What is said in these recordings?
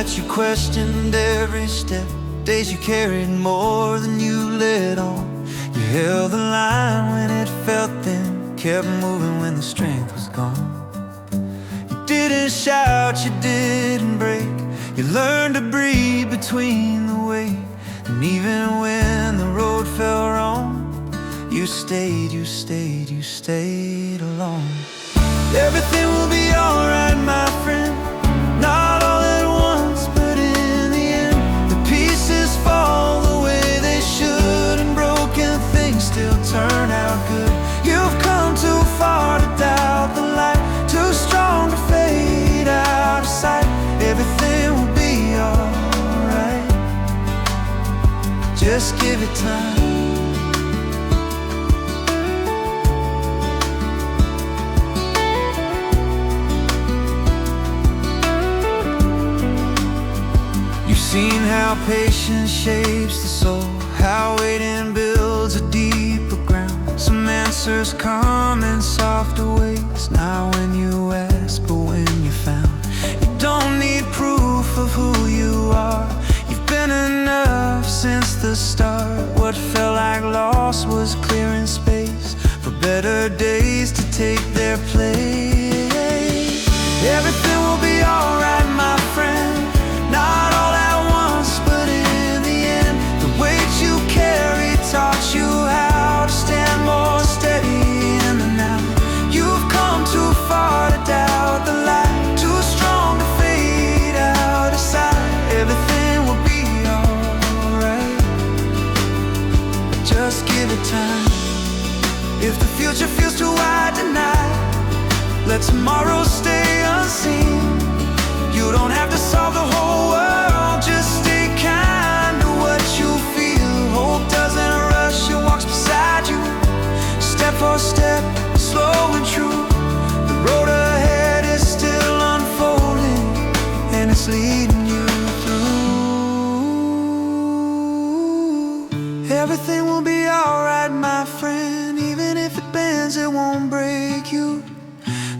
nights you questioned every step, days you carried more than you let on. You held the line when it felt thin, kept moving when the strength was gone. You didn't shout, you didn't break, you learned to breathe between the weight. And even when the road felt wrong, you stayed, you stayed, you stayed alone. Everything will be alright, my friend. Not all at once, but in the end, the pieces fall the way they should, and broken things still turn out good. You've come too far to doubt the light, too strong to fade out of sight. Everything will be alright. Just give it time. Seen how patience shapes the soul, how waiting builds a deeper ground. Some answers come in softer ways, not when you ask, but when you're found. You don't need proof of who you are, you've been enough since the start. What felt like loss was clearing space for better days to take their place. Everything will be alright, my friend. Not all at once, but in the end, the weight you carry taught you how to stand more steady in the now. You've come too far to doubt the light, too strong to fade out of sight. Everything will be alright. Just give it time. If the future feels too wide tonight, let tomorrow stay unseen. You don't have to solve the whole world, just stay kind to what you feel. Hope doesn't rush, it walks beside you, step for step, slow and true. The road ahead is still unfolding, and it's leading you through. Everything will be alright, my friend. Even if it bends, it won't break you.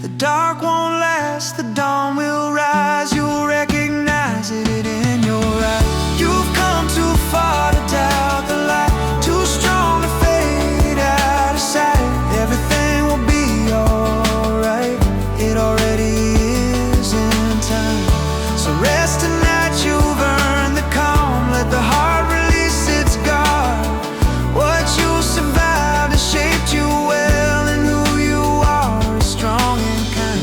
The dark won't last, the dawn will rise. You'll recognize it in your eyes. You've come too far to doubt the light, too strong to fade out of sight. Everything will be alright, it already is in time. So rest tonight, you've earned the calm. Let the heart release its guard. What you survived has shaped you well, and who you are is strong and kind.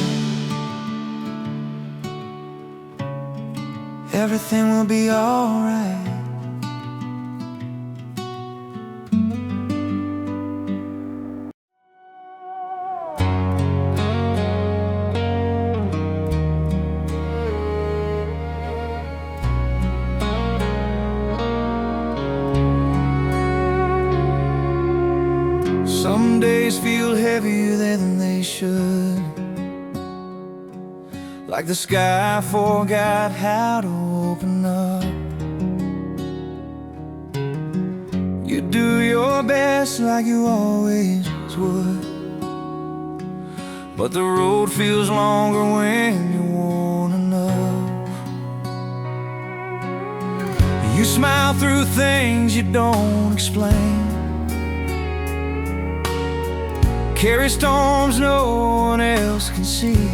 Everything will be alright. Some days feel heavier than they should, like the sky forgot how to open up. You do your best like you always would, but the road feels longer when you want enough. You smile through things you don't explain, carry storms no one else can see.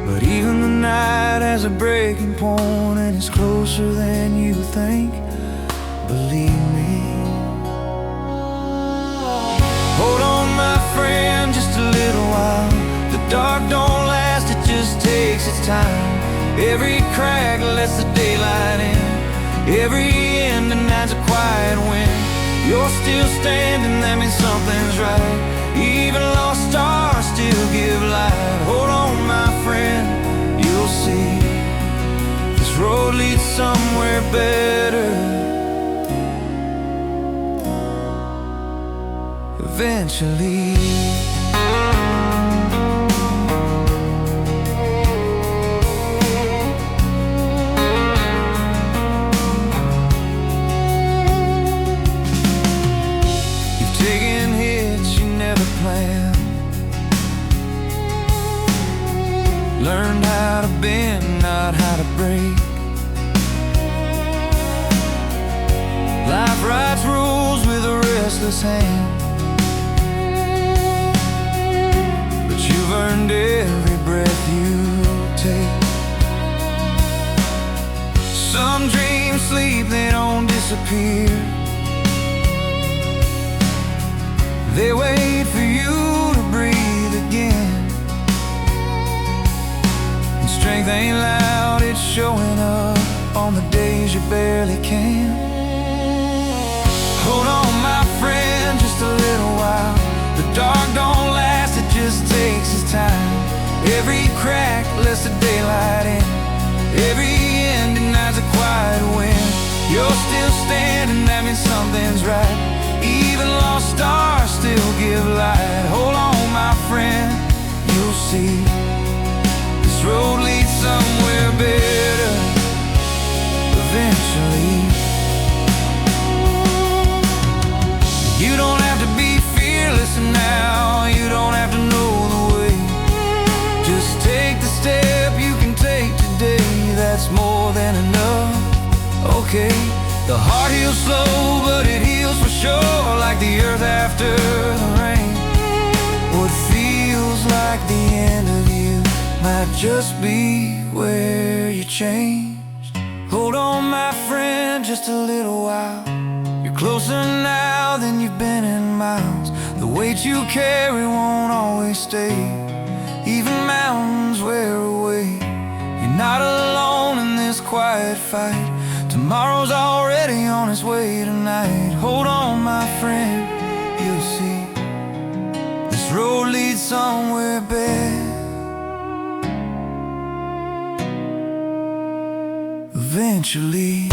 But even the night has a breaking point, and it's closer than you think, believe me. Hold on, my friend, just a little while. The dark don't last, it just takes its time. Every crack lets the daylight in, every end denies a quiet wind. You're still standing, that means something's right. Even lost stars still give light. Hold on, my friend, you'll see this road leads somewhere better eventually. Learned how to bend helpless hand, but you've earned every breath you take. Some dreams sleep, they don't disappear. They wait for you to breathe again. And strength ain't loud, it's showing up on the days you barely can. Hold on, my friend, just a little while. The dark don't last, it just takes its time. Every crack lets the daylight in. Every end denies a quiet wind. You're still standing, that means something's right. Even lost stars still give light. Hold on, my friend, you'll see. This road leads somewhere better eventually. You don't have to be fearless now, you don't have to know the way. Just take the step you can take today, that's more than enough. Okay, the heart heals slow, but it heals for sure, like the earth after the rain. What feels like the end of you might just be where you changed. Hold on, my friend, just a little while. You're closer now than you've been in miles. The weight you carry won't always stay. Even mountains wear away. You're not alone in this quiet fight. Tomorrow's already on its way tonight. Hold on, my friend, you'll see. This road leads somewhere better eventually.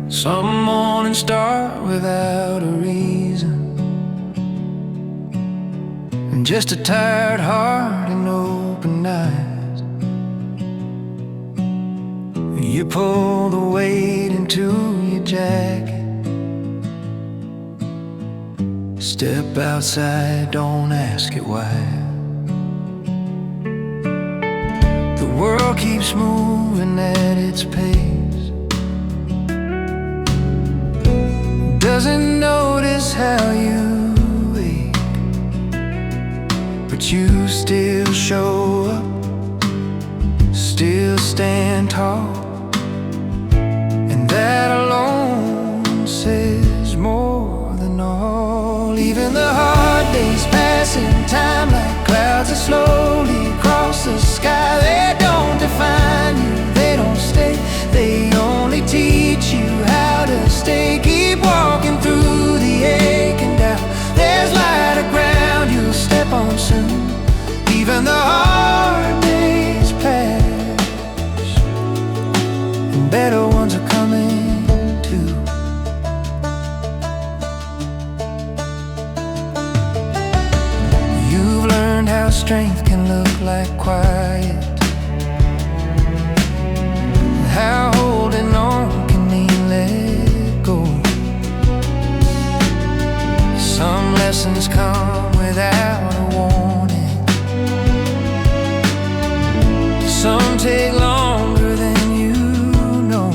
Some mornings start without a reason, and just a tired heart and open eyes. You pull the weight into your jacket, step outside, don't ask it why. The world keeps moving at its pace, doesn't notice how you ache, but you still show up, still stand tall, and that alone says more than all. Even the hard days pass in time like clouds that slowly cross the sky. They don't define you, they don't stay, they only teach you how to stay. Keep walking through the ache and doubt, there's lighter ground you'll step on soon. Even the hard days pass, and better ones are coming too. You've learned how strength can look like quiet, how holding on can mean let go. Some lessons come without a warning, some take longer than you know.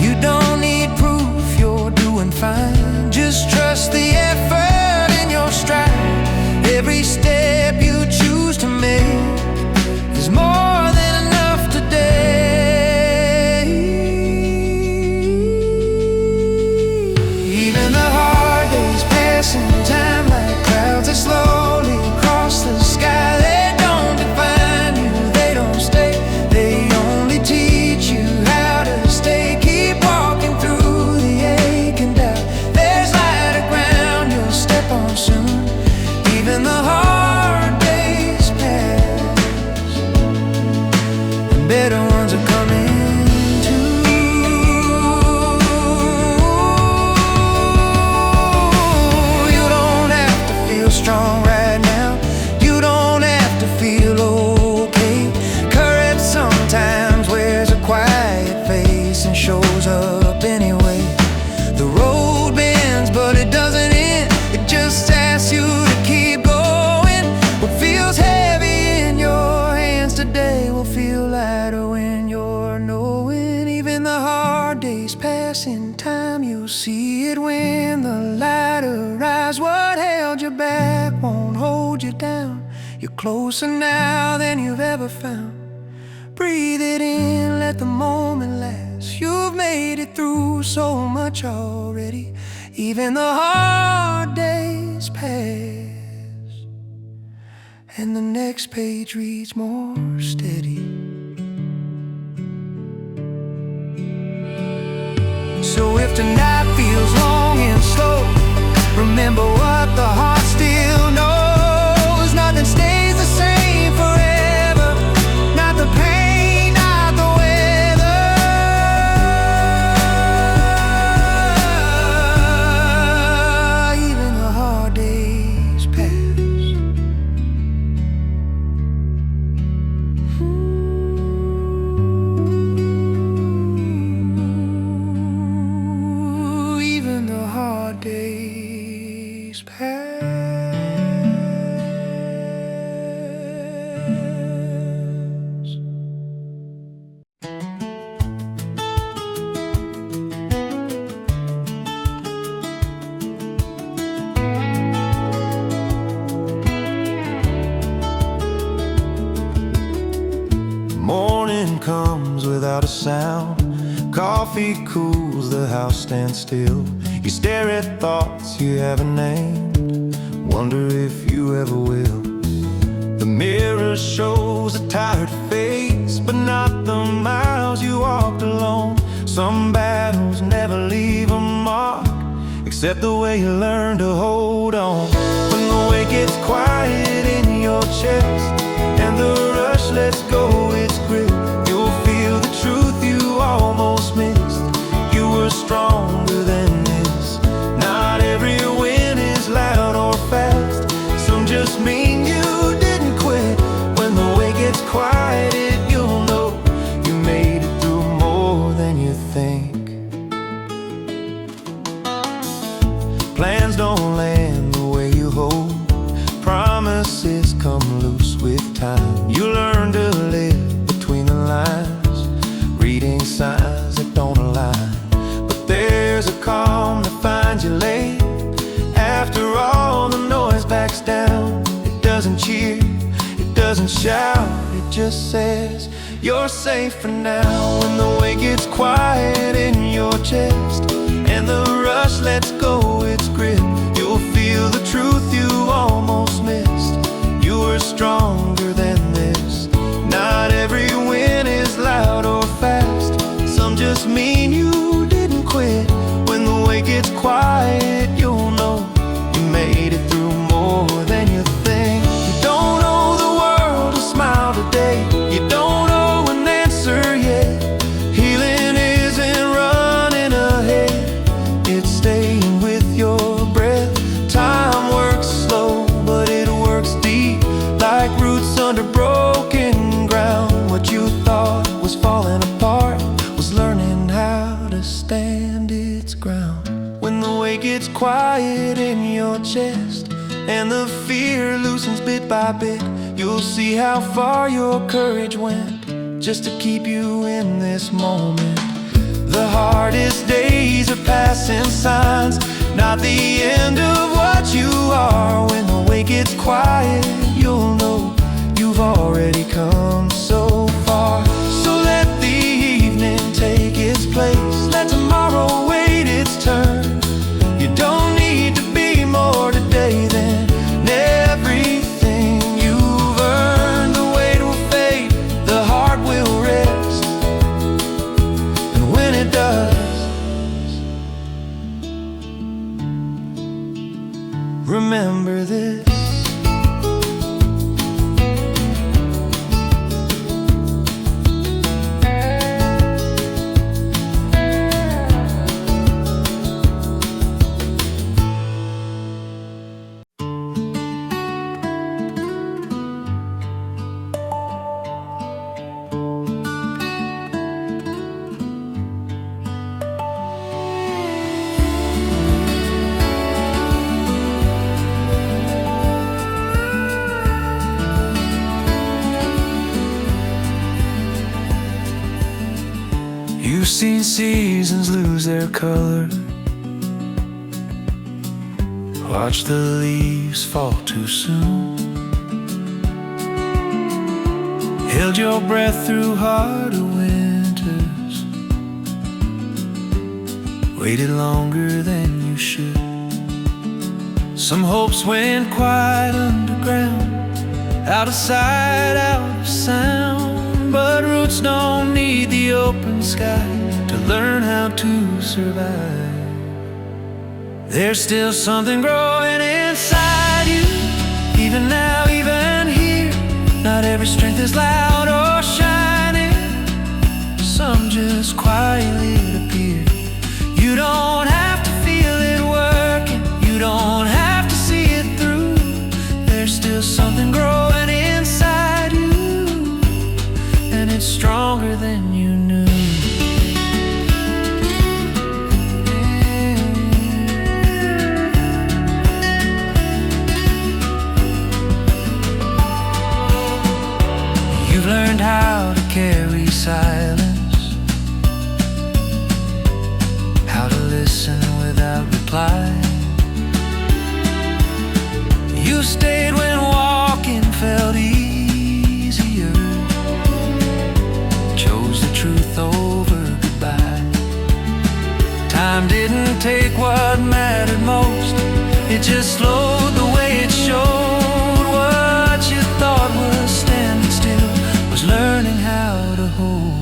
You don't need proof you're doing fine, just trust the effort in your stride. Every step you choose to make is more than enough today. Even the hard days your back won't hold you down. You're closer now than you've ever found. Breathe it in, let the moment last. You've made it through so much already. Even the hard days pass, and the next page reads more steady. So if tonight feels long and slow, remember what the heart still knows. Nothing stays the same forever. Not the pain, not the weather. Even the hard days pass. Even the hard days pass. Morning comes without a sound. Coffee cools, the house stands still. You stare at thoughts you haven't named, wonder if you ever will. The mirror shows a tired face, but not the miles you walked alone. Some battles never leave a mark, except the way you learn to hold on. When the weight gets quiet in your chest, and the rush lets go its grip, you'll feel the truth you almost missed. You were stronger than this. Not every win is loud or fast. Some just mean you didn't quit. When the way gets quiet, you'll know you made it through more than you think. Plans don't land the way you hope. Promises come loose with time. You learn to live between the lines, reading signs that don't align. But there's a calm that finds you late. After all the noise backs down. It doesn't cheer, it doesn't shout, it just says you're safe for now. When the weight gets quiet in your chest, and the rush lets go its grip, you'll feel the truth you almost missed. You were stronger than this. Not every win is loud or fast. Some just mean you didn't quit. When the way gets quiet, you'll know you made it through more than you think. You don't owe the world a smile today. You don't owe an answer yet. Healing isn't running ahead, it's staying with your breath. Time works slow, but it works deep, like roots under broken ground. What you thought was falling apart was learning how to stand its ground. When the weight gets quiet in your chest, and the fear loosens bit by bit, you'll see how far your courage went, just to keep you in this moment. The hardest days are passing signs, not the end of what you are. When the weight gets quiet, you'll know you've already come so far. So let the evening take its place, let tomorrow wait its turn. You don't need to be more today than everything you've earned. The weight will fade, the heart will rest, and when it does, remember this. You've seen seasons lose their color, watch the leaves fall too soon. Held your breath through harder winters, waited longer than you should. Some hopes went quiet underground, out of sight, out of sound. But roots don't need the open sky to learn how to survive. There's still something growing inside you, even now, even here. Not every strength is loud or shining, some just quietly appear. You don't have to feel it working, you don't have to see it through. There's still something growing inside you, and it's stronger than you knew. You've learned how to carry silence, how to listen without reply. You stayed when walking felt easier, chose the truth over goodbye. Time didn't take what mattered most, it just slowed the way it showed. What you thought was standing still was learning how to hold.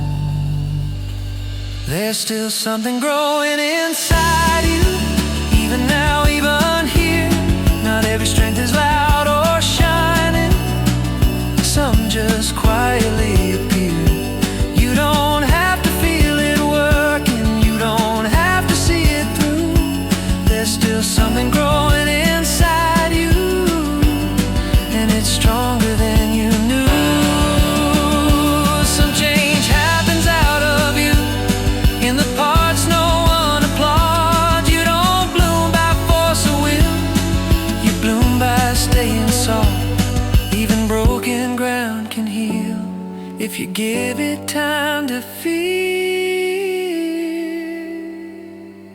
There's still something growing inside you, even now, even here. Not every strength is loud or shining, some just quietly appear. You don't have to feel it working, you don't have to see it through. There's still something growing inside you, and it's stronger than you knew. Some change happens out of you, in the parts no one applauds. You don't bloom by force of will, you bloom by staying soft. Even broken ground can heal if you give it time to feel.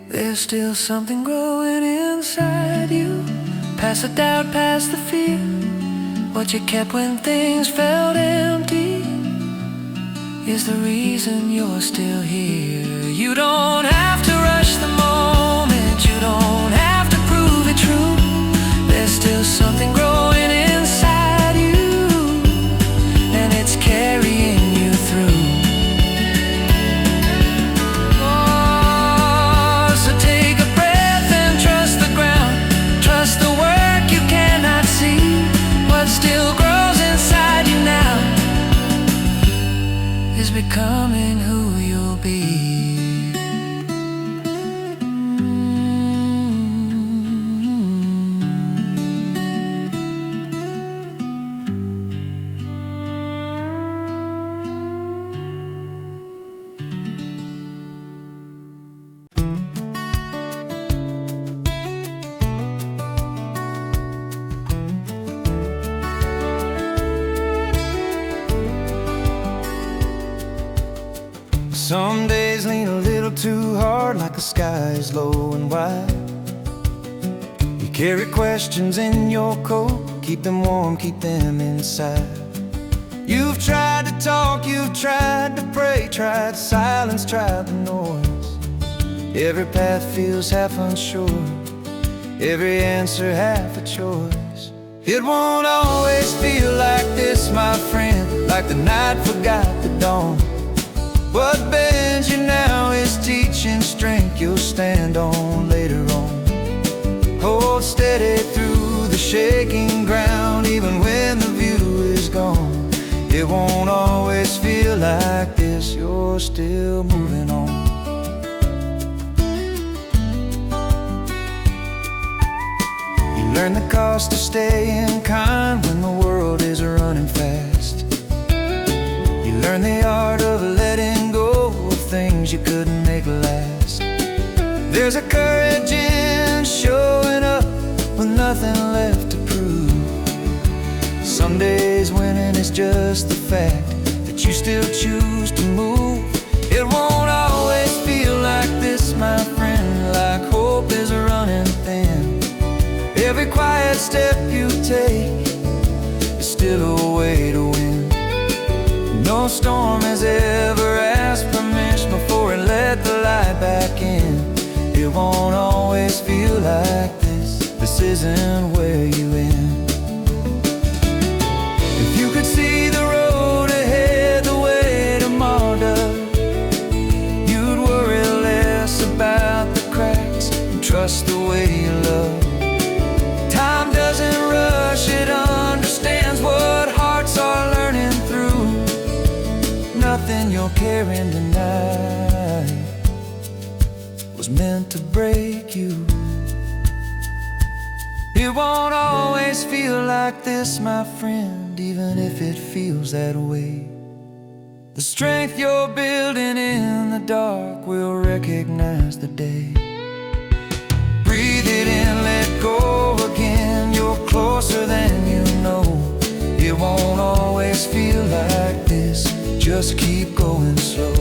There's still something growing inside you, past the doubt, past the fear. What you kept when things felt empty is the reason you're still here. You don't have to rush the moment, you don't have to prove it true. There's still something growing inside you, and it's carrying you through. Oh, so take a breath and trust the ground, trust the work you cannot see. What still grows inside you now is becoming who you'll be. Some days lean a little too hard, like the sky is low and wide. You carry questions in your coat, keep them warm, keep them inside. You've tried to talk, you've tried to pray, tried silence, tried the noise. Every path feels half unsure, every answer half a choice. It won't always feel like this, my friend, like the night forgot the dawn. What bends you now is teaching strength you'll stand on later on. Hold steady through the shaking ground, even when the view is gone. It won't always feel like this, you're still moving on. You learn the cost of staying kind when the world is running fast. You learn the art of letting go of things you couldn't make last. There's a courage in showing up with nothing left to prove. Some days winning is just the fact that you still choose to move. It won't always feel like this, my friend, like hope is running thin. Every quiet step you take is still a way to win. No storm has ever asked permission before it let the light back in. It won't always feel like this. This isn't where you end. If you could see the road ahead the way tomorrow does, you'd worry less about the cracks and trust the way you love. Time doesn't rush, it understands what hearts are learning through. Nothing you're carrying tonight was meant to break you. It won't always feel like this, my friend, even if it feels that way. The strength you're building in the dark will recognize the day. Breathe it in, let go again. You're closer than you know. It won't always feel like this. Just keep going slow.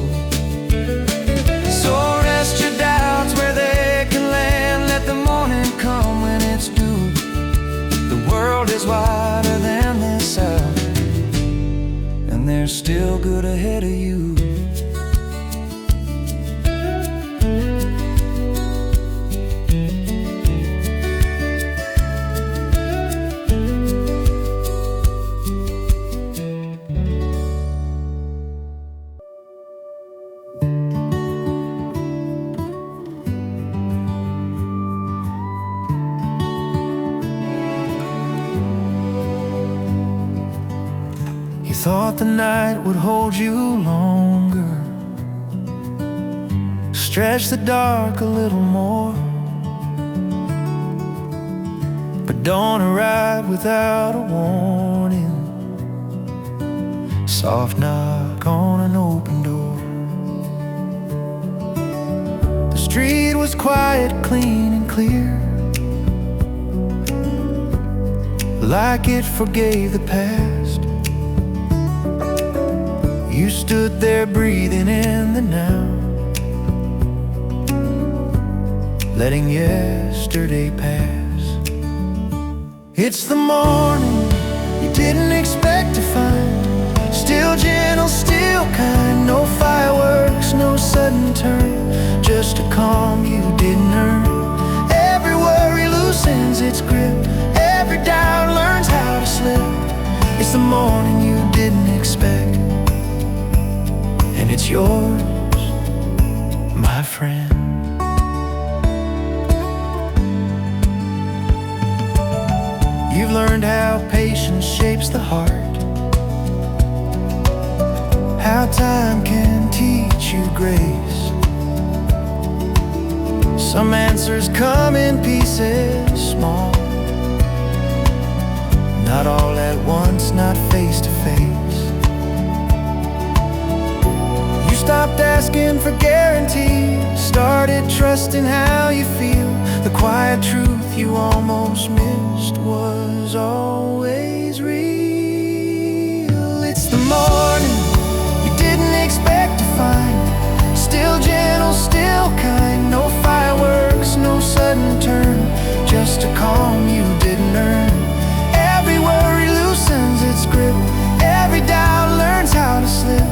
So rest your doubts where they can land. Let the morning come when it's due. The world is wider than this hour, and there's still good ahead of you. Thought the night would hold you longer, stretch the dark a little more, but dawn arrived without a warning. Soft knock on an open door. The street was quiet, clean and clear, like it forgave the past. You stood there breathing in the now, letting yesterday pass. It's the morning you didn't expect to find, still gentle, still kind. No fireworks, no sudden turn, just a calm you didn't earn. Every worry loosens its grip, every doubt learns how to slip. It's the morning you didn't expect, and it's yours, my friend. You've learned how patience shapes the heart, how time can teach you grace. Some answers come in pieces small, not all at once, not face to face. Stopped asking for guarantees, started trusting how you feel. The quiet truth you almost missed was always real. It's the morning you didn't expect to find, still gentle, still kind. No fireworks, no sudden turn, just a calm you didn't earn. Every worry loosens its grip, every doubt learns how to slip.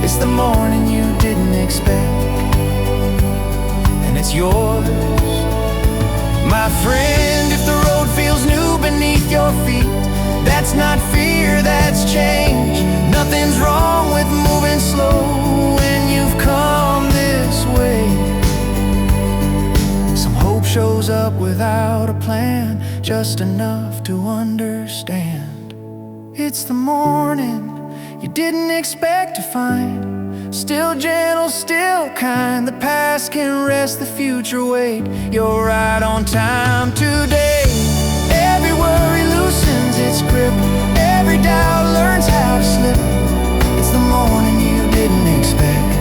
It's the morning you didn't expect, and it's yours, my friend. If the road feels new beneath your feet, that's not fear, that's change. Nothing's wrong with moving slow when you've come this way. Some hope shows up without a plan, just enough to understand. It's the morning you didn't expect to find, still gentle, still kind. The past can rest, the future wait. You're right on time today. Every worry loosens its grip, every doubt learns how to slip. It's the morning you didn't expect,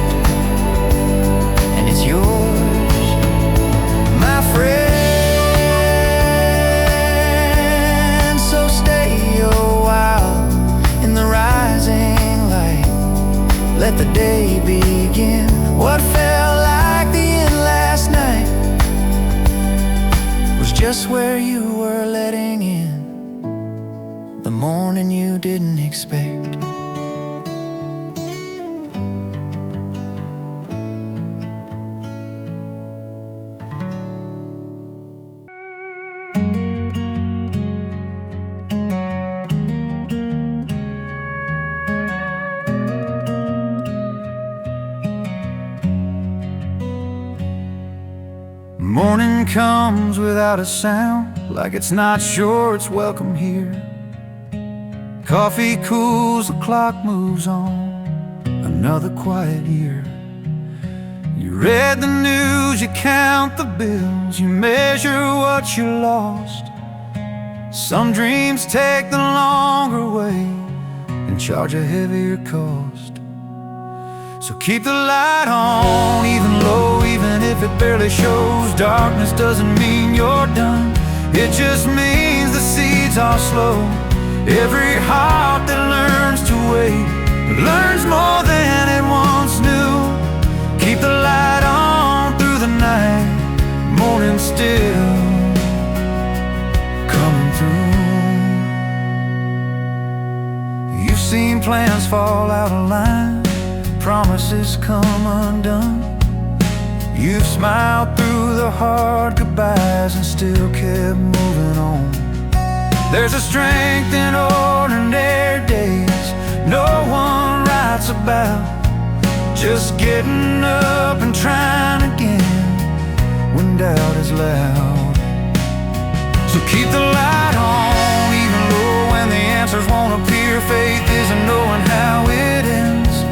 and it's yours, my friend. So stay a while in the rising light, let the day begin. What felt like the end last night was just where you were letting in the morning you didn't expect. Morning comes without a sound, like it's not sure it's welcome here. Coffee cools, the clock moves on, another quiet year. You read the news, you count the bills, you measure what you lost. Some dreams take the longer way and charge a heavier cost. So keep the light on, even low, even if it barely shows. Darkness doesn't mean you're done, it just means the seeds are slow. Every heart that learns to wait learns more than it once knew. Keep the light on through the night, morning still coming through. You've seen plans fall out of line, promises come undone. You've smiled through the hard goodbyes and still kept moving on. There's a strength in ordinary days no one writes about, just getting up and trying again when doubt is loud. So keep the light on, even low when the answers won't appear. Faith isn't knowing how it ends,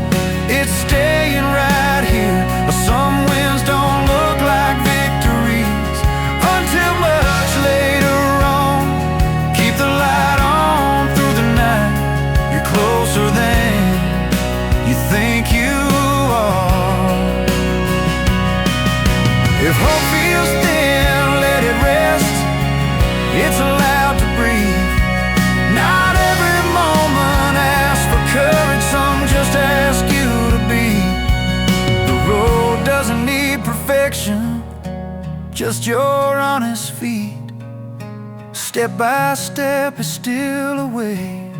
it's staying right here. Some wins don't look like victories until much later on. Keep the light on through the night, you're closer than you think you are. If hope feels thin, let it rest, it's allowed to breathe. Not every moment asks for courage, some just ask you to be. The road doesn't need perfection, just your honest feet. Step by step is still a way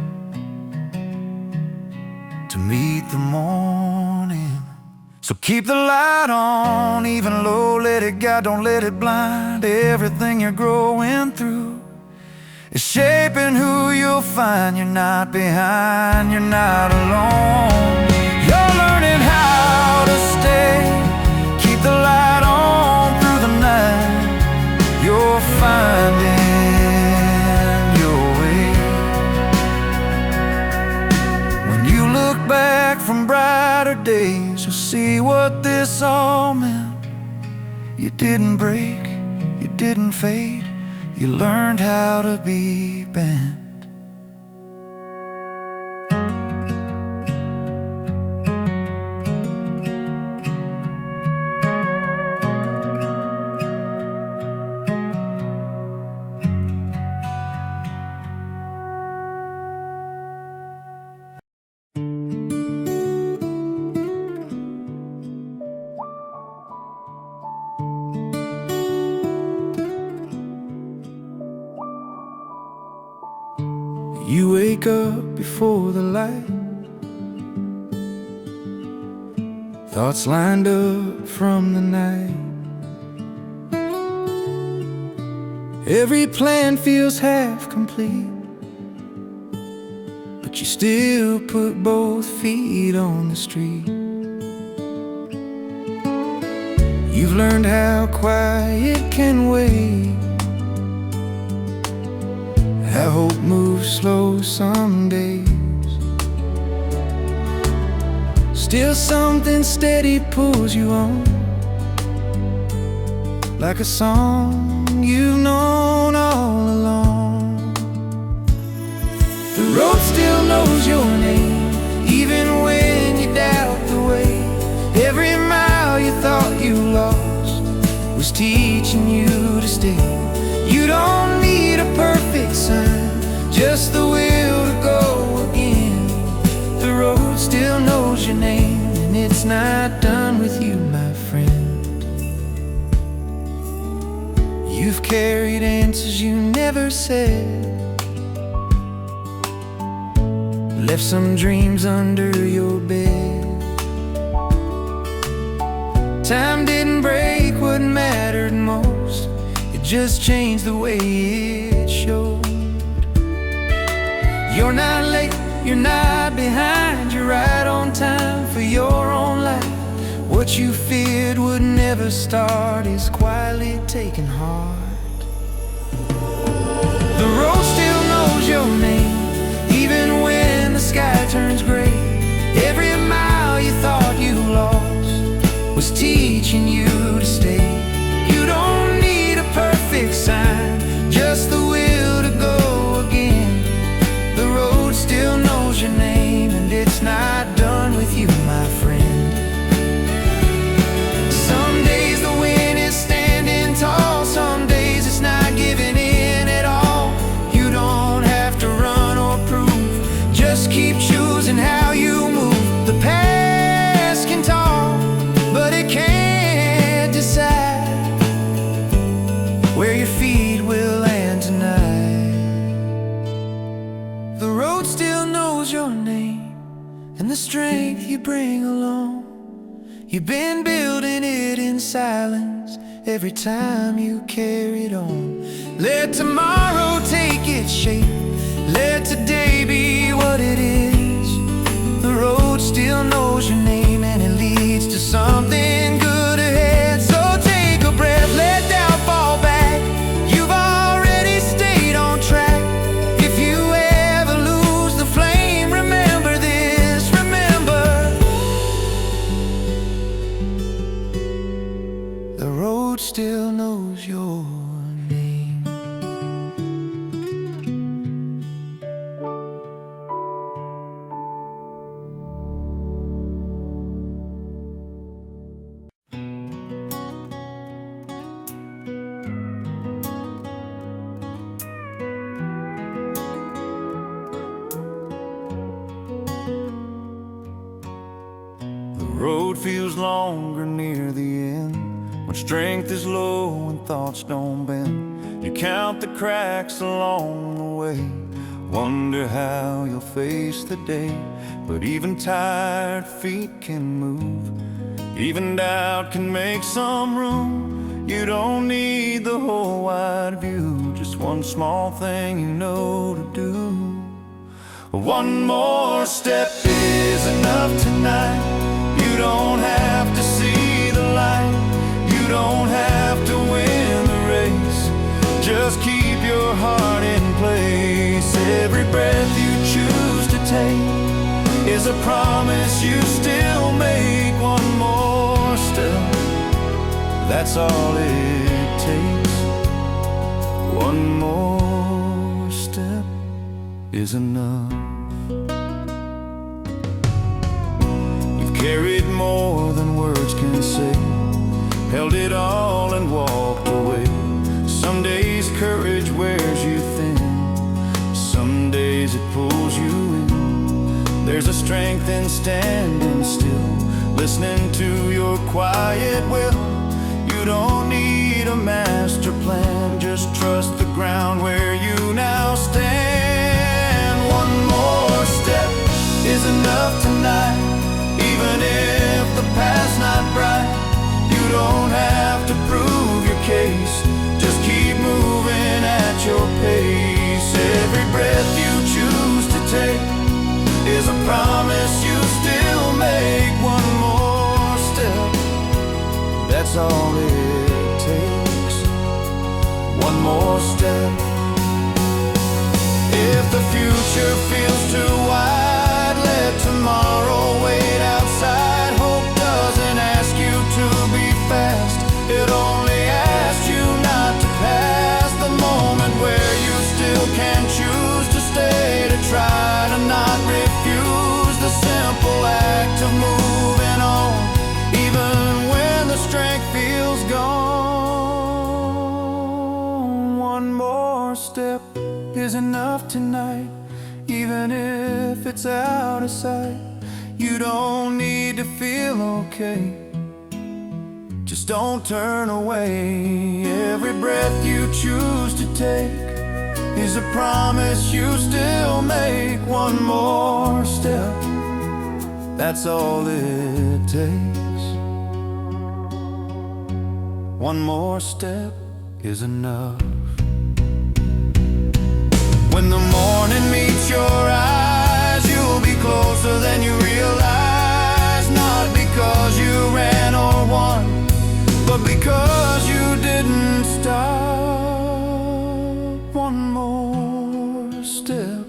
to meet the morning. So keep the light on, even low, let it guide, don't let it blind. Everything you're growing through is shaping who you'll find. You're not behind, you're not alone. You're learning how to stay. Keep the light on through the night, you're finding your way. When you look back from brighter days, you'll see what this all meant. You didn't break, you didn't fade, you learned how to be bent. You wake up before the light, thoughts lined up from the night. Every plan feels half complete, but you still put both feet on the street. You've learned how quiet can wait, how hope moves slow some days. Still something steady pulls you on, like a song you've known all along. The road still knows your name, even when you doubt the way. Every mile you thought you lost was teaching you to stay. You don't need a perfect sign, just the will to go again. The road still knows your name, and it's not done with you, my friend. You've carried answers you never said. Left some dreams under your bed. Time didn't break what mattered most. It just changed the way it showed. You're not late, you're not behind. You're right on time for your own life. What you feared would never start is quietly taking heart. The road still knows your name, even when the sky turns gray. Every mile you thought you lost was teaching you to stay. You don't need a perfect sign, just the will to go again. The road still knows your name, and it's not done with you, my friend. Some days the wind is standing tall, some days it's not giving in at all. You don't have to run or prove, just keep choosing how you move. The past can talk, but it can't decide where your feet will land tonight. The road still knows your name and the strength you bring along. You've been building it in silence every time you carried on. Let tomorrow take its shape, let today be what it is. The road still knows your name, and it leads to something good ahead. So take a breath, let doubt fall back. You've already stayed on track. If you ever lose the flame, remember this, remember. The road still knows your name. The road feels longer near the end, when strength is low and thoughts don't bend. You count the cracks along the way, wonder how you'll face the day. But even tired feet can move, even doubt can make some room. You don't need the whole wide view, just one small thing you know to do. One more step is enough tonight. You don't have to see the light, you don't have to win the race. Just keep your heart in place. Every breath you choose to take is a promise you still make. One more step, that's all it takes. One more step is enough. Carried more than words can say, held it all and walked away. Some days courage wears you thin, some days it pulls you in. There's a strength in standing still, listening to your quiet will. You don't need a master plan, just trust the ground where you now stand. One more step is enough tonight. Even if the path's not bright, you don't have to prove your case. Just keep moving at your pace. Every breath you choose to take is a promise you still make. One more step, that's all it takes. One more step. If the future feels too wide, let tomorrow wait outside. Hope doesn't ask you to be fast, it only asks you not to pass the moment where you still can choose to stay, to try to not refuse the simple act of moving on, even when the strength feels gone. One more step is enough tonight, even if it's out of sight. You don't need to feel okay, just don't turn away. Every breath you choose to take days, I promise you still make one more step. That's all it takes. One more step is enough. When the morning meets your eyes, you'll be closer than you realize. Not because you ran or won, but because you didn't stop. One more step,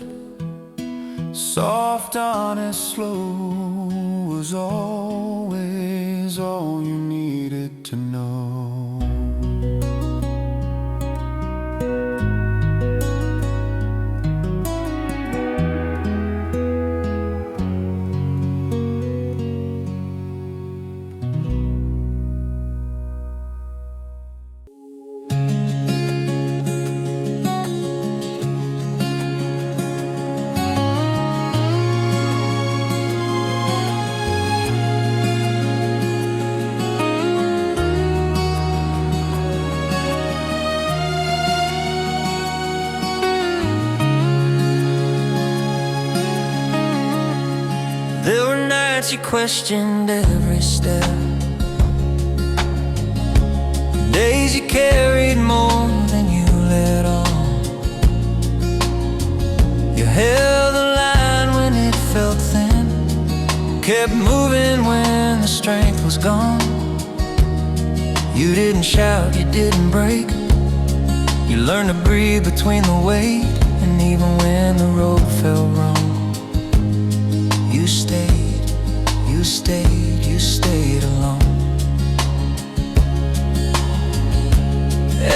soft, honest, slow, was always all you needed to know. There were nights you questioned every step, days you carried more than you let on. You held the line when it felt thin, kept moving when the strength was gone. You didn't shout, you didn't break. You learned to breathe between the weight, and even when the road felt wrong, you stayed, you stayed, you stayed alone.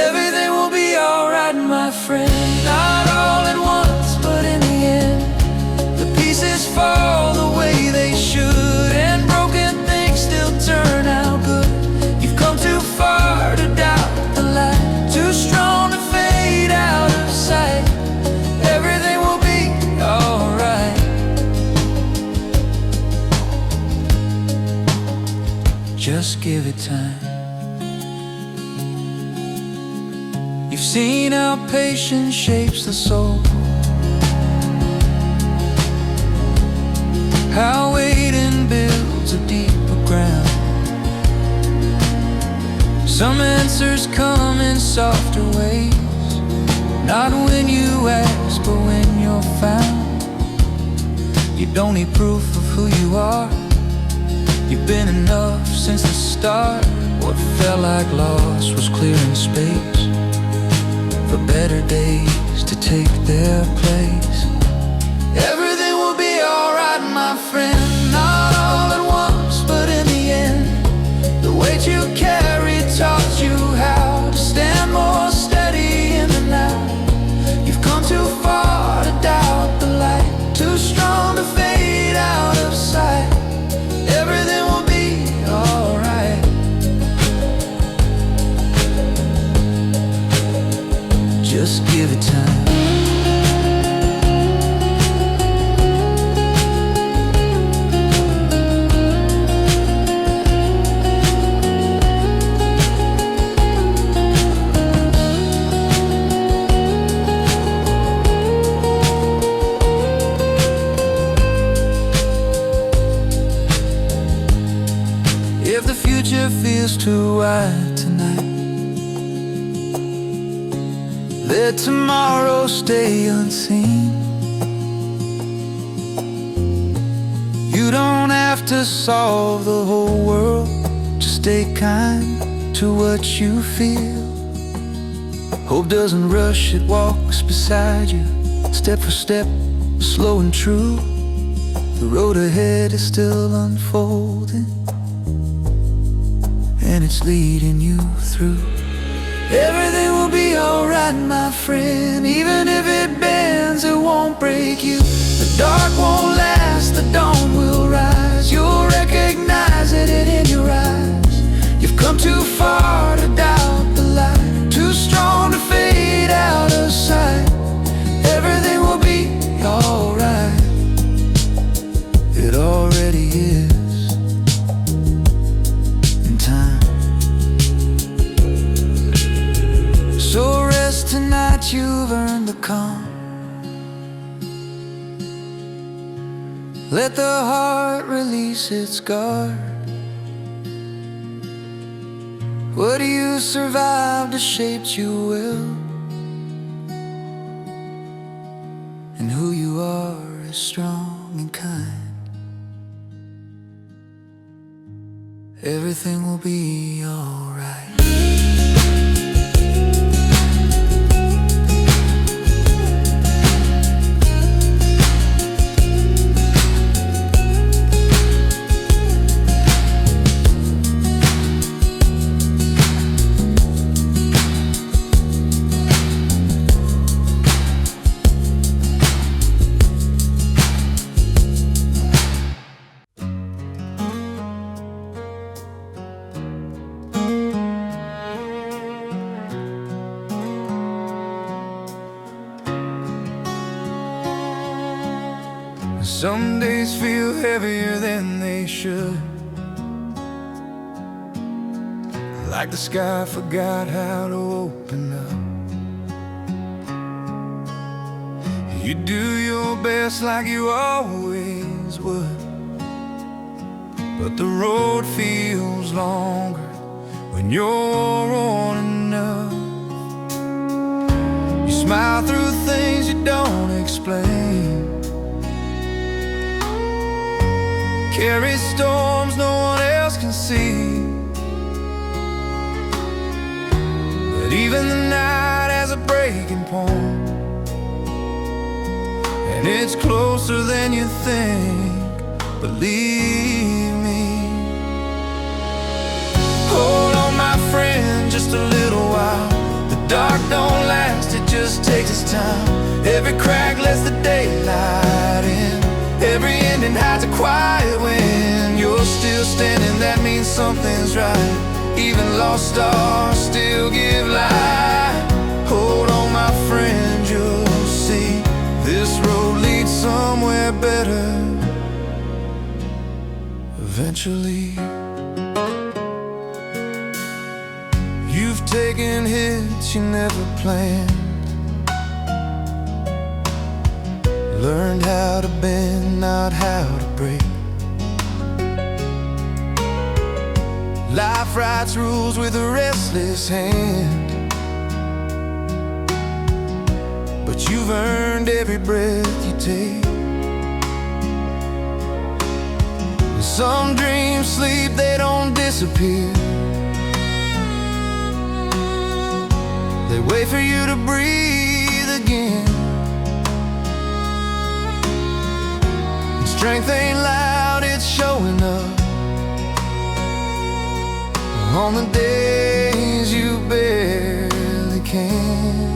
Everything will be alright, my friend. Not all at once, but in the end, the pieces fall the way they should, and broken things still turn out good. You've come too far to doubt the light, too strong to fade out of sight. Everything will be alright. Just give it time. You've seen how patience shapes the soul, how waiting builds a deeper ground. Some answers come in softer ways, not when you ask, but when you're found. You don't need proof of who you are. You've been enough since the start. What felt like loss was clearing space for better days to take their place. Everything will be alright, my friend. Not all at once, but in the end, the weight you carried taught you how to stand more steady in the now. You've come too far to doubt the light, too strong to fade out of sight. Everything will be alright. Just give it time. If the future feels too wide tonight, let tomorrow stay unseen. You don't have to solve the whole world, just stay kind to what you feel. Hope doesn't rush, it walks beside you, step for step, slow and true. The road ahead is still unfolding, and it's leading you through. Everything will be alright, my friend. Even if it bends, it won't break you. The dark won't last, the dawn will rise. You'll recognize it in your eyes. You've come too far to doubt the light, too strong to fade out of sight. Everything will be alright. It already is in time. So rest tonight, you've earned the come. Let the heart release its guard. What you survived has shaped your will, and who you are is strong and kind. Everything will be alright. Some days feel heavier than they should, like the sky forgot how to open up. You do your best like you always would, but the road feels longer when you're worn enough. You smile through things you don't explain, carry storms no one else can see. But even the night has a breaking point, and it's closer than you think, believe me. Hold on, my friend, just a little while. The dark don't last, it just takes its time. Every crack lets the daylight in, every ending hides a quiet wind. You're still standing, that means something's right. Even lost stars still give light. Hold on, my friend, you'll see this road leads somewhere better eventually. You've taken hits you never planned, learned how to bend, not how to break. Life writes rules with a restless hand, but you've earned every breath you take. Some dreams sleep, they don't disappear. They wait for you to breathe again. Strength ain't loud, it's showing up on the days you barely can.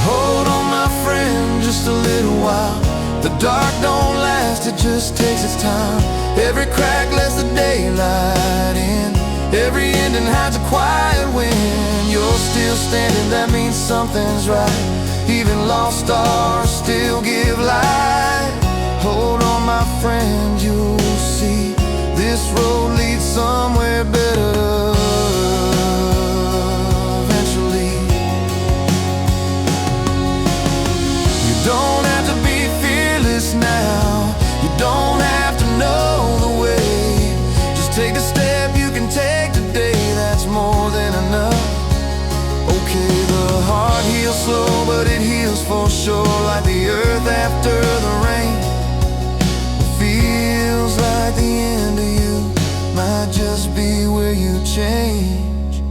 Hold on, my friend, just a little while. The dark don't last, it just takes its time. Every crack lets the daylight in, every ending hides a quiet wind. You're still standing, that means something's right. Even lost stars still give light. Hold on, my friend, you'll see this road leads somewhere better eventually. You don't have to be fearless now, you don't have to know the way. Just take the step you can take today, that's more than enough. Okay, the heart heals slow, but it heals for sure, like the earth after the rain. It feels like the end of you might just be where you change.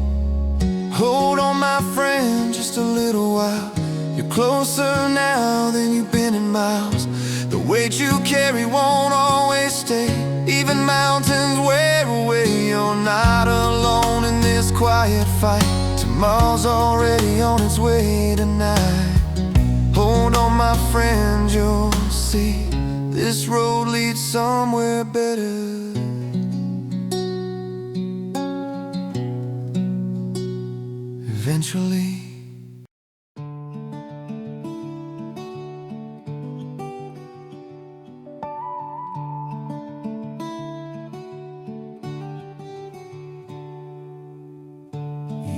Hold on, my friend, just a little while. You're closer now than you've been in miles. The weight you carry won't always stay, even mountains wear away. You're not alone in this quiet fight. Tomorrow's already on its way tonight. Hold on, my friend, you'll see this road leads somewhere better eventually.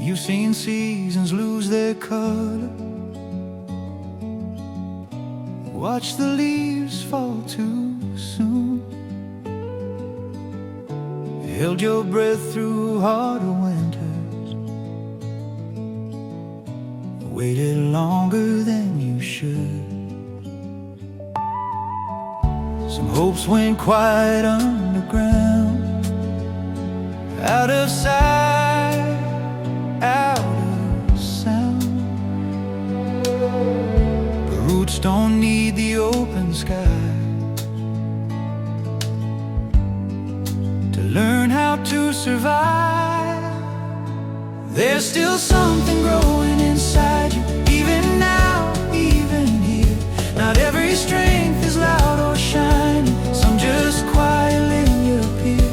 You've seen seasons lose their color, watch the leaves fall too soon, held your breath through harder winters, waited longer than you should. Some hopes went quiet underground, out of sight, out of sound. But roots don't need the open sky to learn how to survive. There's still something growing inside you, even now, even here. Not every strength is loud or shiny, some just quietly appear.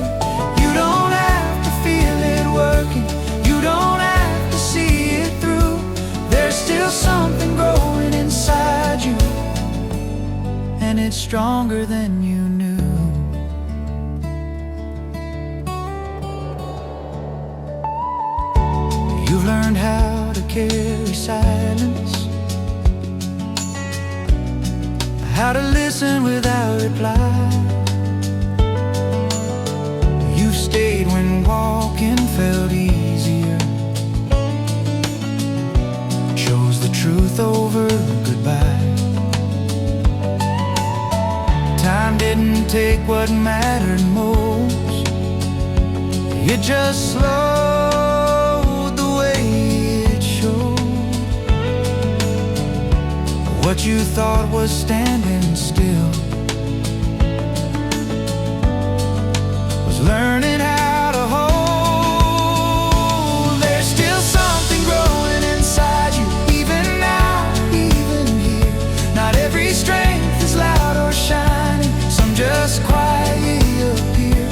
You don't have to feel it working, you don't have to see it through. There's still something growing inside you, and it's stronger than you knew. You've learned how to carry silence, how to listen without reply. You've stayed when walking felt easier, chose the truth over goodbye. Time didn't take what mattered most, it just slowed the way it showed. What you thought was standing still was learning how to hold. There's still something growing inside you, even now, even here. Not every strength is loud or shiny, some just quietly appear.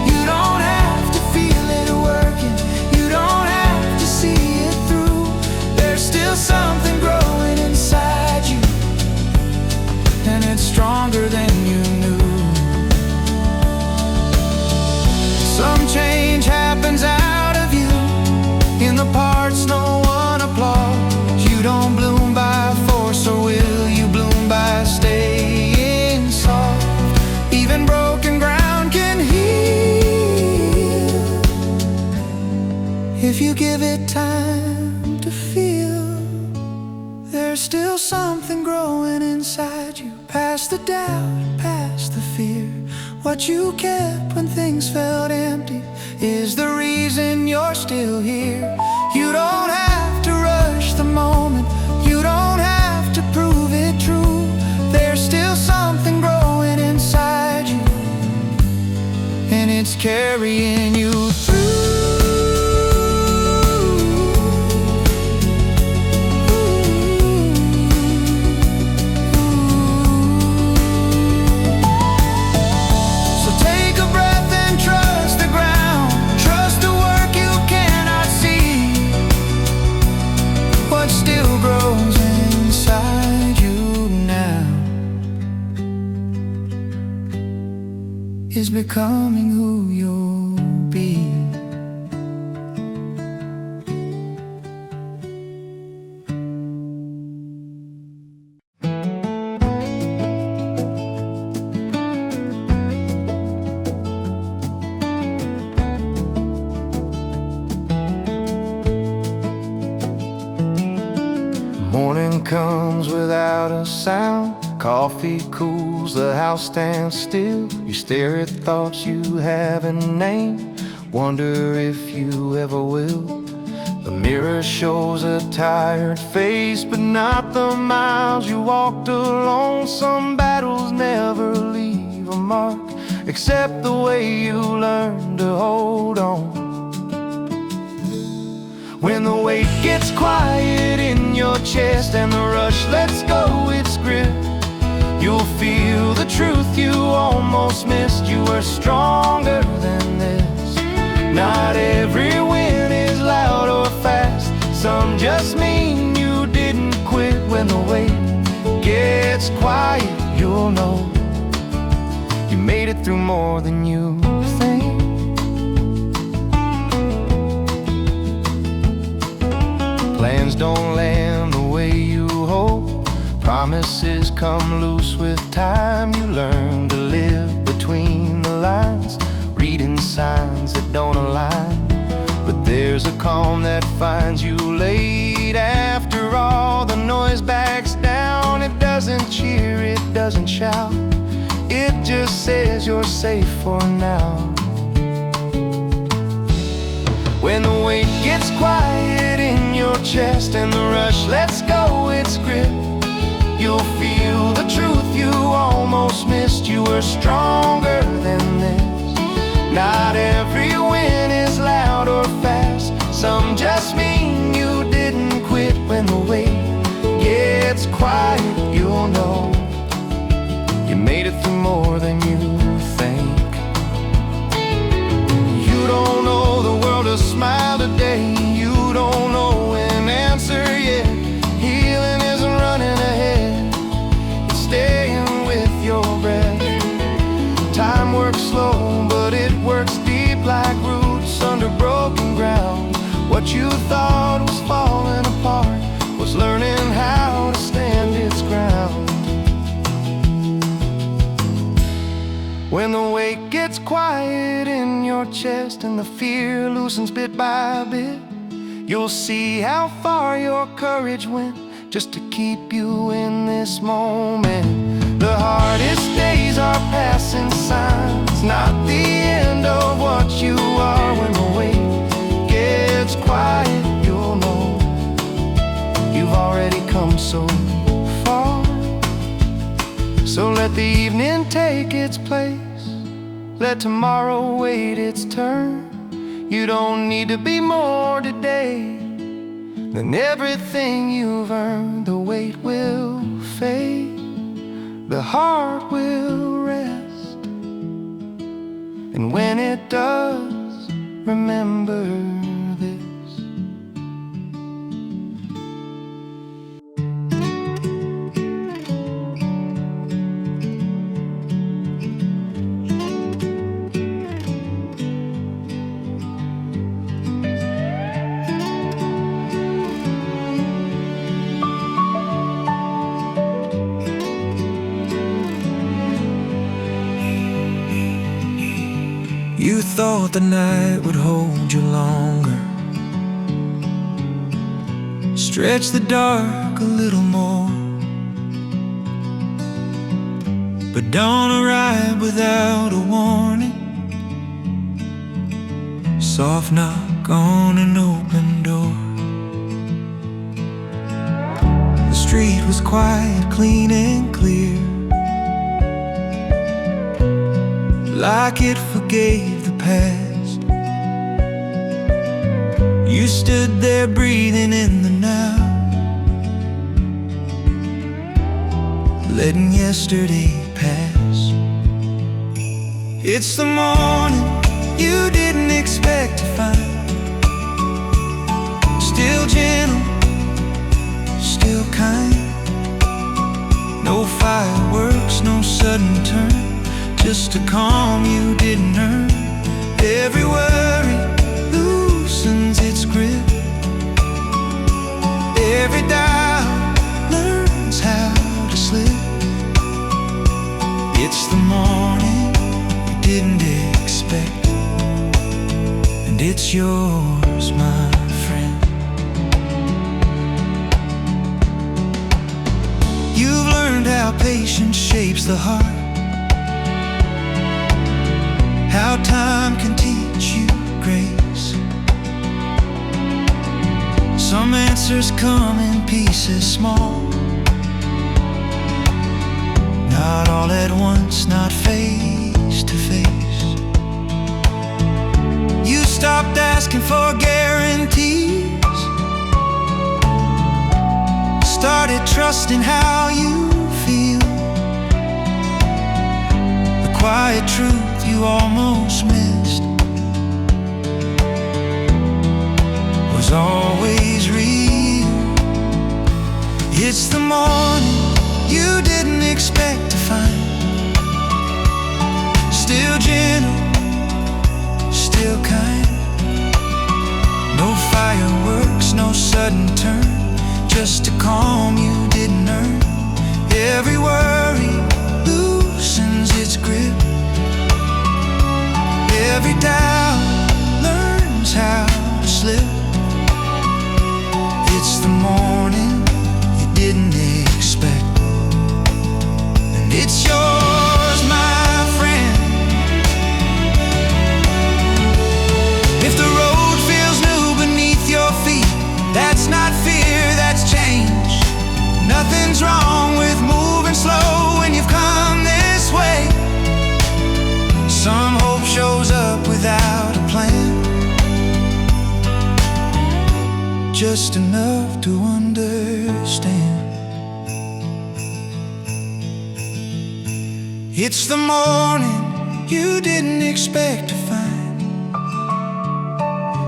You don't have to feel it working, you don't have to see it through. There's still something growing inside you, and it's stronger than you knew. Some change happens out of you, in the parts no one applauds. You don't bloom by force or will, you bloom by staying soft. Even broken ground can heal if you give it time to feel. There's still something growing inside you, past the doubt, past the fear. What you kept when things felt empty is the reason you're still here. You don't have to rush the moment, you don't have to prove it true. There's still something growing inside you, and it's carrying you through. Is becoming who you'll be. Morning comes without a sound, coffee cools, the house stands still. You stare at thoughts you haven't named, wonder if you ever will. The mirror shows a tired face, but not the miles you walked alone. Some battles never leave a mark, except the way you learn to hold on. When the weight gets quiet in your chest and the rush lets go its grip, you'll feel the truth you almost missed. You were stronger than this. Not every win is loud or fast, some just mean you didn't quit. When the weight gets quiet, you'll know you made it through more than you think. don't land the way you hope. Promises come loose with time. You learn to live between the lines, reading signs that don't align. But there's a calm that finds you late after all the noise backs down. It doesn't cheer, it doesn't shout, it just says you're safe for now. When the weight gets quiet in your chest and the rush lets go its grip, you'll feel the truth you almost missed. You were stronger than this. Not every win is loud or fast. Some just mean you didn't quit. When the weight gets quiet, you'll know you made it through more than you think. You don't know the world a smile today. You don't know an answer yet. Healing isn't running ahead, it's staying with your breath. Time works slow, but it works deep like roots under broken ground. What you thought was falling apart was learning how to stand its ground. When the weight gets quiet in your chest and the fear loosens bit by bit, you'll see how far your courage went just to keep you in this moment. The hardest days are passing signs, not the end of what you are. When the weight gets quiet, you'll know you've already come so far. So let the evening take its place, let tomorrow wait its turn. You don't need to be more today than everything you've earned. The weight will fade, the heart will rest, and when it does, remember this. You thought the night would hold you longer, stretch the dark a little more, but dawn arrived without a warning. Soft knock on an open door. The street was quiet, clean and clear, like it forgave the past. You stood there breathing in the now, letting yesterday pass. It's the morning you didn't expect to find, still gentle, still kind. No fireworks, no sudden turn, just a calm you didn't earn. Every worry loosens its grip, every doubt learns how to slip. It's the morning you didn't expect, and it's yours, my friend. You've learned how patience shapes the heart, how time can teach you grace. Some answers come in pieces small, not all at once, not face to face. You stopped asking for guarantees, started trusting how you feel. The quiet truth you almost missed was always real. It's the morning you didn't expect to find, still gentle, still kind. No fireworks, no sudden turn, just to calm you didn't earn. Every worry loosens its grip. Every doubt learns how to slip. It's the morning you didn't expect, and it's yours, my friend. If the road feels new beneath your feet, that's not fear, that's change. Nothing's wrong with moving slow when you've come this way. Some hope shows up without a plan, just enough to understand. It's the morning you didn't expect to find,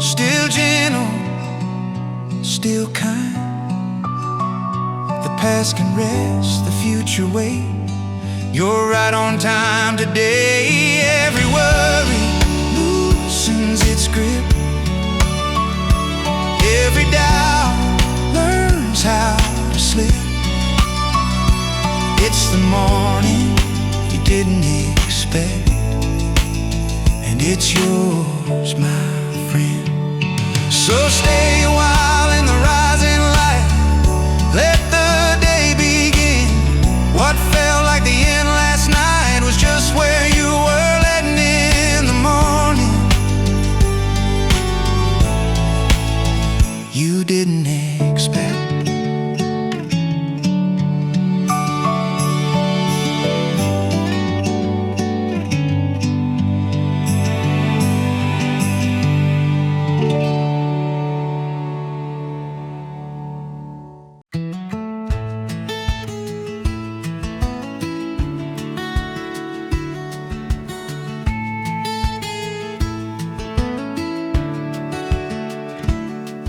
still gentle, still kind. The past can rest, the future wait. You're right on time today. Every worry loosens its grip. Every doubt learns how to slip. It's the morning you didn't expect, and it's yours, my friend. So stay a while in the rising light, let the day begin. What felt like the end last night was just where you were, letting in the morning you didn't expect.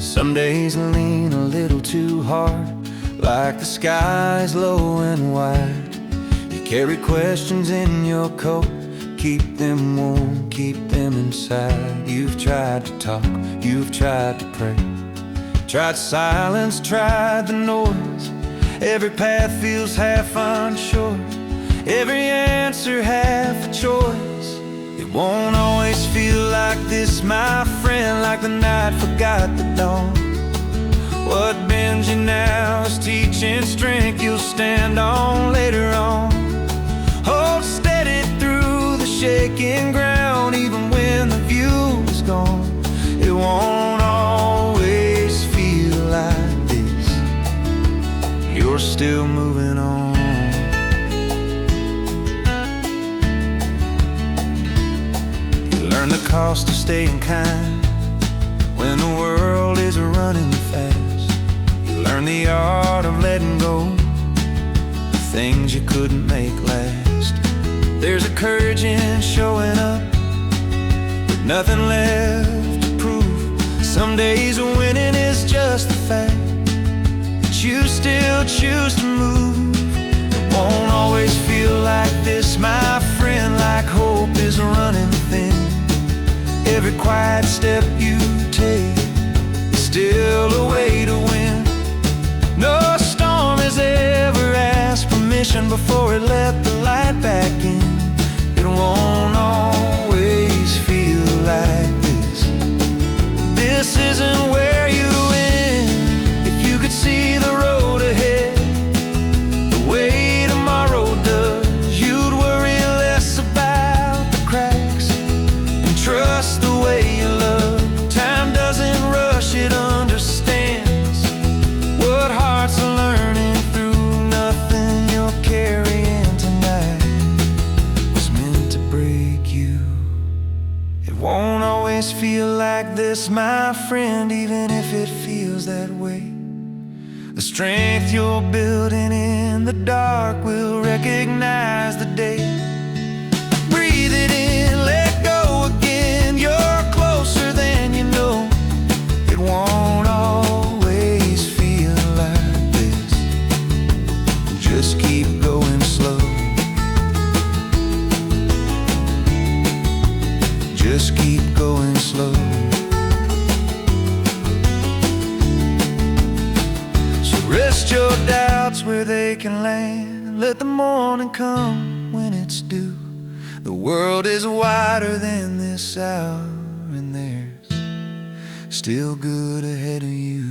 Some days lean a little too hard, like the sky's low and wide. You carry questions in your coat, keep them warm, keep them inside. You've tried to talk, you've tried to pray, tried silence, tried the noise. Every path feels half unsure, every answer half a choice. It won't always feel like this, my friend, like the night forgot the dawn. What bends you now is teaching strength you'll stand on later on. Hold steady through the shaking ground, even when the view is gone. It won't always feel like this, you're still moving on. Learn the cost of staying kind when the world is running fast. You learn the art of letting go, the things you couldn't make last. There's a courage in showing up with nothing left to prove. Some days winning is just the fact that you still choose to move. It won't always feel like this, my friend, like hope is running thin. Every quiet step you take is still a way to win. No storm has ever asked permission before it let the light back in. It won't always feel like this. This isn't where you end. If you could see the road ahead the way tomorrow does, you'd worry less about the cracks and trust the way you love. Time doesn't rush, it understands what hearts are learning through. Nothing you're carrying tonight was meant to break you. It won't always feel like this, my friend, even if it feels that way. The strength you're building in the dark will recognize the day. Breathe it in, let go again. You're closer than you know. It won't always feel like this. Just keep going slow. Just keep going slow. So Rest your doubts where they can land. Let the morning come when it's due. The world is wider than this hour, and there's still good ahead of you.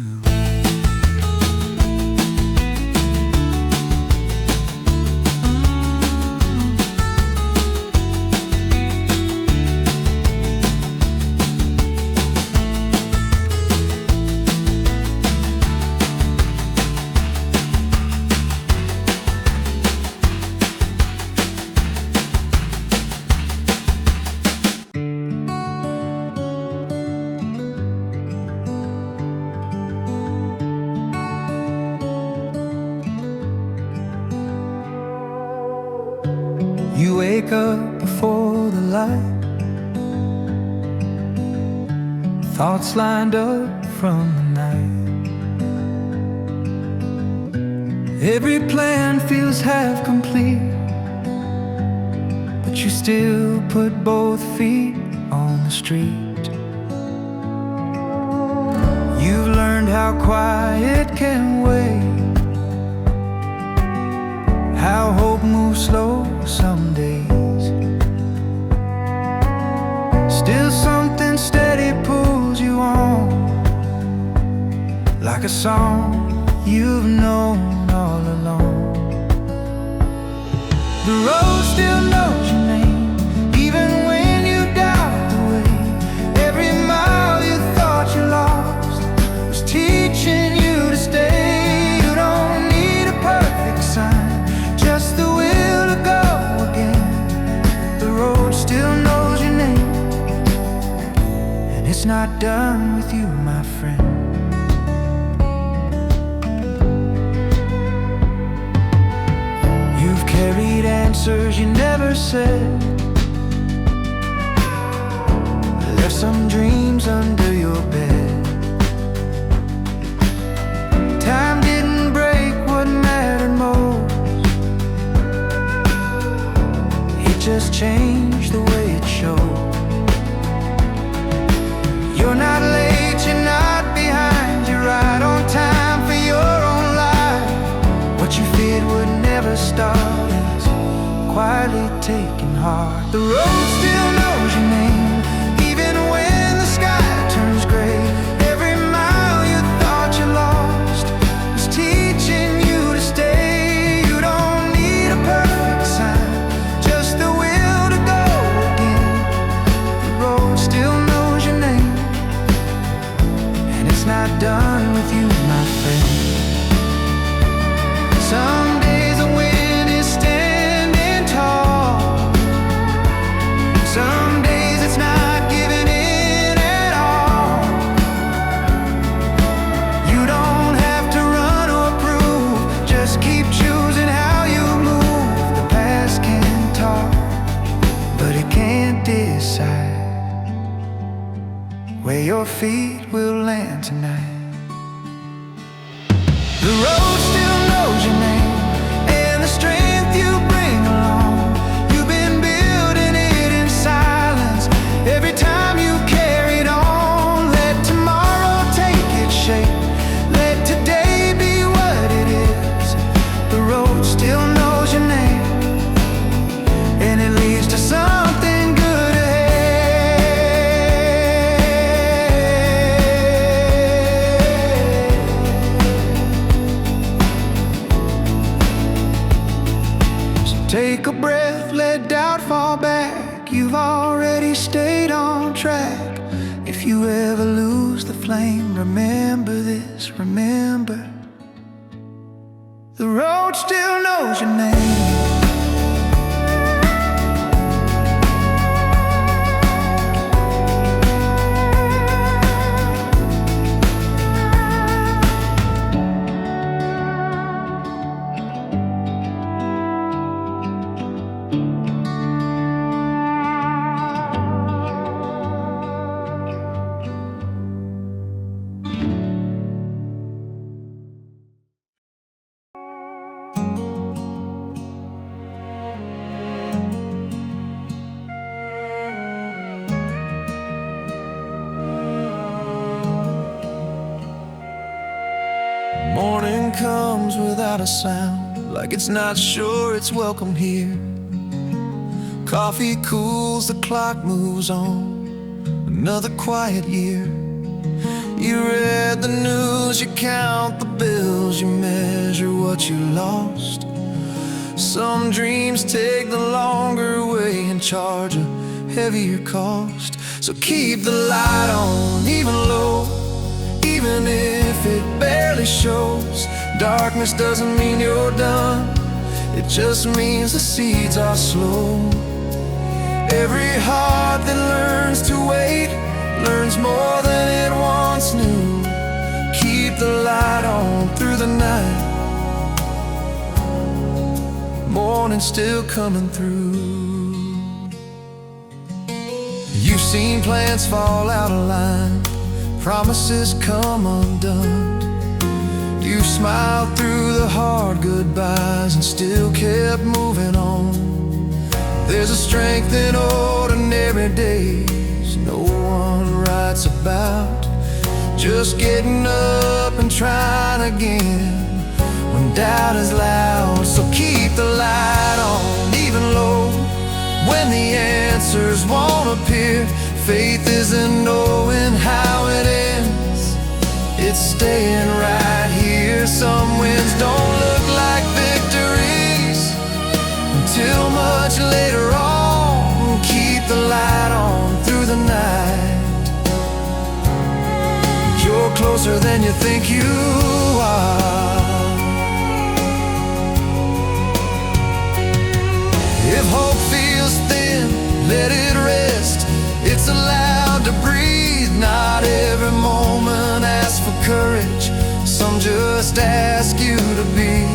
You wake up before the light, thoughts lined up from the night. Every plan feels half complete, but you still put both feet on the street. You've learned how quiet can wait, how hope moves slow some days. Still something steady pulls you on, like a song you've known all along. The road still knows your name, even when you doubt the way. Every mile you thought you lost was teaching you to stay. You don't need a perfect sign, just the will to go again. The road still knows your name, and it's not done with you, my friend. You've carried answers you never said, left some dreams under your bed. Time didn't break what mattered most, just change the way it shows. You're not late, you're not behind, you're right on time for your own life. What you feared would never start is quietly taking heart. The road still knows your name, even when the sky turns gray. Every mile you thought you lost was teaching you to stay. You don't need a perfect sign, just the will to go again. The road still knows your name, and it's not done with you, my friend. Some days the wind is standing tall, some days it's not giving in at all. You don't have to run or prove, just keep choosing how you move. The past can talk, but it can't decide where your feet will land tonight. The road still knows your name, and the strength you bring along. You've been building it in silence every time you carried on. Let tomorrow take its shape, let today be what it is. The road still knows your name, and it leads to something good ahead. So take a breath, let doubt fall back. You've already stayed on track. If you ever lose the flame, remember this, remember. The road still knows your name. not a sound, like it's not sure it's welcome here. Coffee cools, the clock moves on, another quiet year. You read the news, you count the bills, you measure what you lost. Some dreams take the longer way and charge a heavier cost. So keep the light on, even low, even if it barely shows. Darkness doesn't mean you're done, it just means the seeds are slow. Every heart that learns to wait learns more than it once knew. Keep the light on through the night, morning still coming through. You've seen plans fall out of line, promises come undone. You smiled through the hard goodbyes and still kept moving on. There's a strength in ordinary days no one writes about, just getting up and trying again when doubt is loud. So keep the light on, even low, when the answers won't appear. Faith isn't knowing how it ends, it's staying right here. Some wins don't look like victories until much later on. Keep the light on through the night, you're closer than you think you are. If hope feels thin, let it rest, it's allowed to breathe. Not every moment asks for courage, some just ask you to be.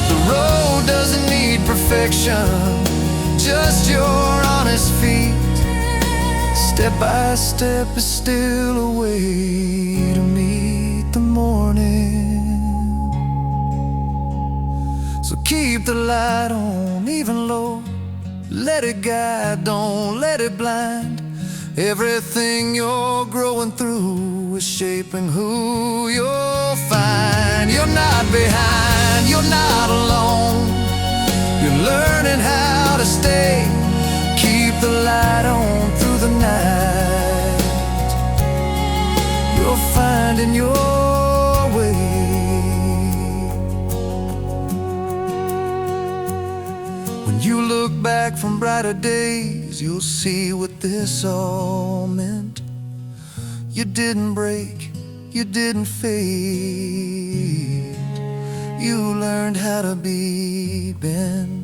The road doesn't need perfection, just your honest feet. Step by step is still a way to meet the morning. So keep the light on, even low, let it guide, don't let it blind. Everything you're growing through is shaping who you'll find. You're not behind, you're not alone, you're learning how to stay. Keep the light on through the night, you're finding your way. When you look back from brighter days, you'll see what this all meant. You didn't break, you didn't fade, you learned how to be bent.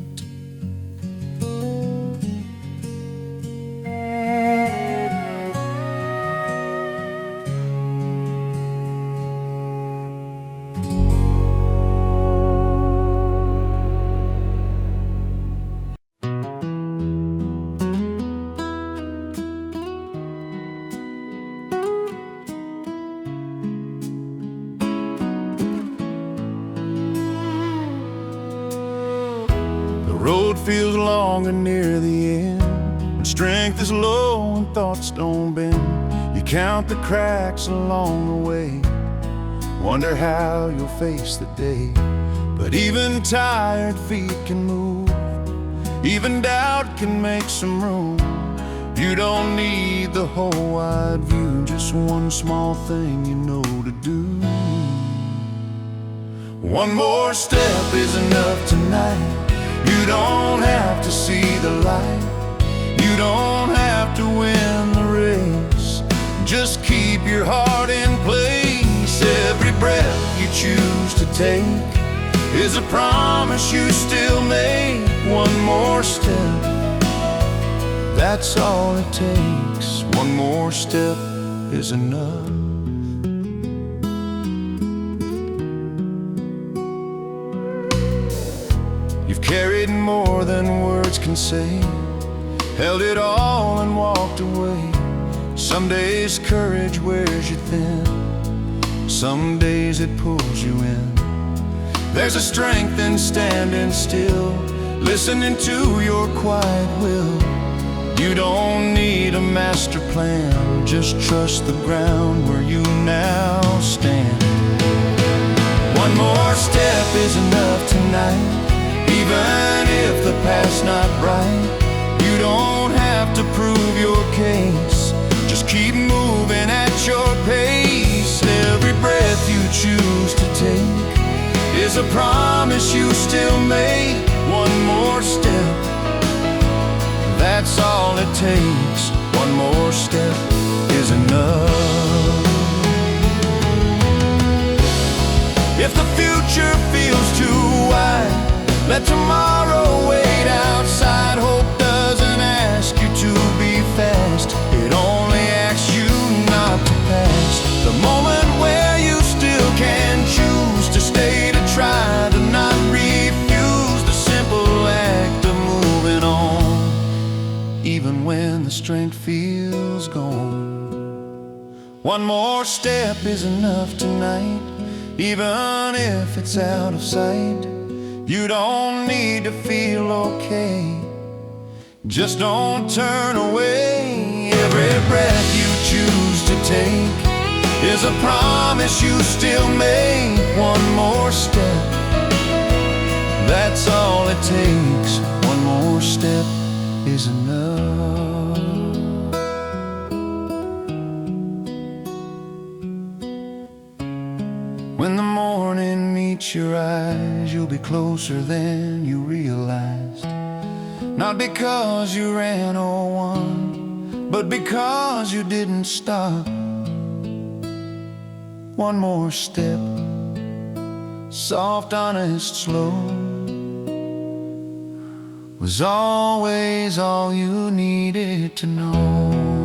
The road feels longer near the end, when strength is low and thoughts don't bend. You count the cracks along the way, wonder how you'll face the day. But even tired feet can move, even doubt can make some room. You don't need the whole wide view, just one small thing you know to do. One more step is enough tonight. You don't have to see the light, you don't have to win the race, just keep your heart in place. Every breath you choose to take is a promise you still make. One more step, that's all it takes. One more step is enough. You've carried more than words can say, held it all and walked away. Some days courage wears you thin, some days it pulls you in. There's a strength in standing still, listening to your quiet will. You don't need a master plan, just trust the ground where you now stand. One more step is enough tonight. Even if the path's not right, you don't have to prove your case. Just keep moving at your pace. Every breath you choose to take is a promise you still make. One more step, that's all it takes. One more step is enough. If the future feels too wide, let tomorrow wait outside. Hope doesn't ask you to be fast, it only asks you not to pass. The moment where you still can choose to stay, to try, to not refuse. The simple act of moving on, even when the strength feels gone. One more step is enough tonight, even if it's out of sight. You don't need to feel okay, just don't turn away. Every breath you choose to take is a promise you still make. One more step, that's all it takes. One more step is enough. When the morning meets your eyes, you'll be closer than you realized. Not because you ran or won, but because you didn't stop. One more step, soft, honest, slow, was always all you needed to know.